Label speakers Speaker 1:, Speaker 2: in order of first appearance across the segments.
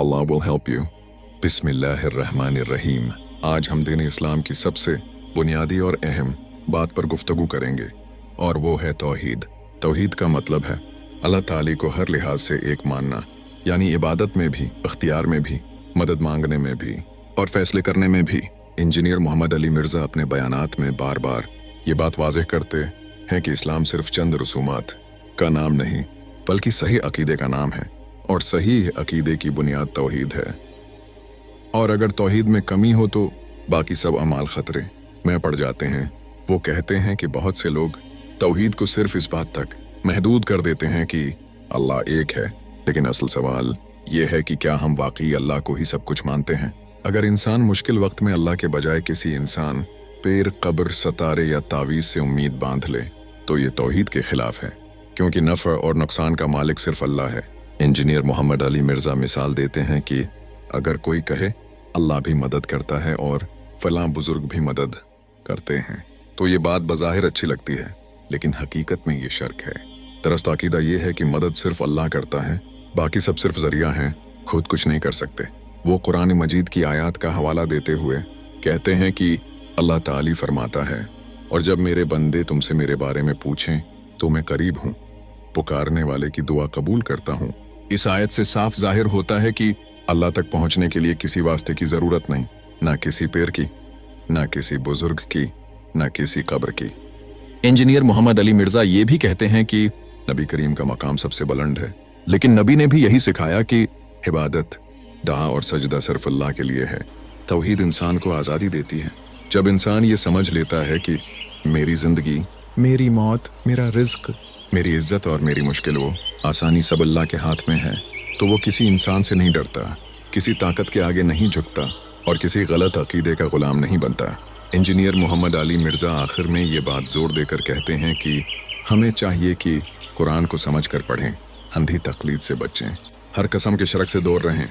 Speaker 1: Allah will help you. बिस्मिल्लाहिर्रहमानिर्रहीम। आज हम दीन इस्लाम की सबसे बुनियादी और अहम बात पर गुफ्तगू करेंगे और वो है तौहीद। तौहीद का मतलब है अल्लाह ताली को हर लिहाज से एक मानना, यानी इबादत में भी, इख्तियार में भी, मदद मांगने में भी और फैसले करने में भी। इंजीनियर मोहम्मद अली मिर्ज़ा अपने बयानात में बार बार ये बात वाज़ेह करते हैं कि इस्लाम सिर्फ चंद रसूमात का नाम नहीं बल्कि सही अकीदे का नाम है, और सही अकीदे की बुनियाद तौहीद है। और अगर तौहीद में कमी हो तो बाकी सब अमाल खतरे में पड़ जाते हैं। वो कहते हैं कि बहुत से लोग तौहीद को सिर्फ इस बात तक महदूद कर देते हैं कि अल्लाह एक है, लेकिन असल सवाल ये है कि क्या हम वाकई अल्लाह को ही सब कुछ मानते हैं? अगर इंसान मुश्किल वक्त में अल्लाह के बजाय किसी इंसान, पेड़, कब्र, सतारे या तावीज़ से उम्मीद बांध ले तो ये तौहीद के खिलाफ है, क्योंकि नफ़ा और नुकसान का मालिक सिर्फ अल्लाह है। इंजीनियर मोहम्मद अली मिर्ज़ा मिसाल देते हैं कि अगर कोई कहे अल्लाह भी मदद करता है और फलां बुजुर्ग भी मदद करते हैं तो ये बात बज़ाहिर अच्छी लगती है, लेकिन हकीकत में ये शर्क है। दरअस्त अकीदा ये है कि मदद सिर्फ अल्लाह करता है, बाकी सब सिर्फ ज़रिया हैं, खुद कुछ नहीं कर सकते। वो कुरान मजीद की आयत का हवाला देते हुए कहते हैं कि अल्लाह ताली फरमाता है, और जब मेरे बंदे तुमसे मेरे बारे में पूछें तो मैं करीब हूँ, पुकारने वाले की दुआ कबूल करता हूँ। इस आयत से साफ जाहिर होता है कि अल्लाह तक पहुँचने के लिए किसी वास्ते की ज़रूरत नहीं, ना किसी पेड़ की, ना किसी बुजुर्ग की, ना किसी कब्र की। इंजीनियर मोहम्मद अली मिर्ज़ा ये भी कहते हैं कि नबी करीम का मकाम सबसे बुलंद है, लेकिन नबी ने भी यही सिखाया कि इबादत, दुआ और सजदा सिर्फ अल्लाह के लिए है। तौहीद इंसान को आज़ादी देती है। जब इंसान ये समझ लेता है कि मेरी ज़िंदगी, मेरी मौत, मेरा रिज़्क, मेरी इज्जत और मेरी मुश्किल वो आसानी सब अल्लाह के हाथ में है, तो वो किसी इंसान से नहीं डरता, किसी ताकत के आगे नहीं झुकता और किसी गलत अकीदे का गुलाम नहीं बनता। इंजीनियर मोहम्मद अली मिर्ज़ा आखिर में ये बात जोर देकर कहते हैं कि हमें चाहिए कि कुरान को समझ कर पढ़ें, अंधी तकलीद से बचें, हर किस्म के शरक से दूर रहें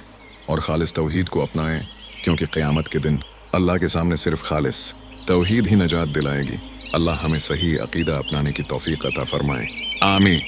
Speaker 1: और खालिस तौहीद को अपनाएं, क्योंकि क़यामत के दिन अल्लाह के सामने सिर्फ खालिस तौहीद ही नजात दिलाएगी। अल्लाह हमें सही अकीदा अपनाने की तौफीक अता फरमाए। आमीन।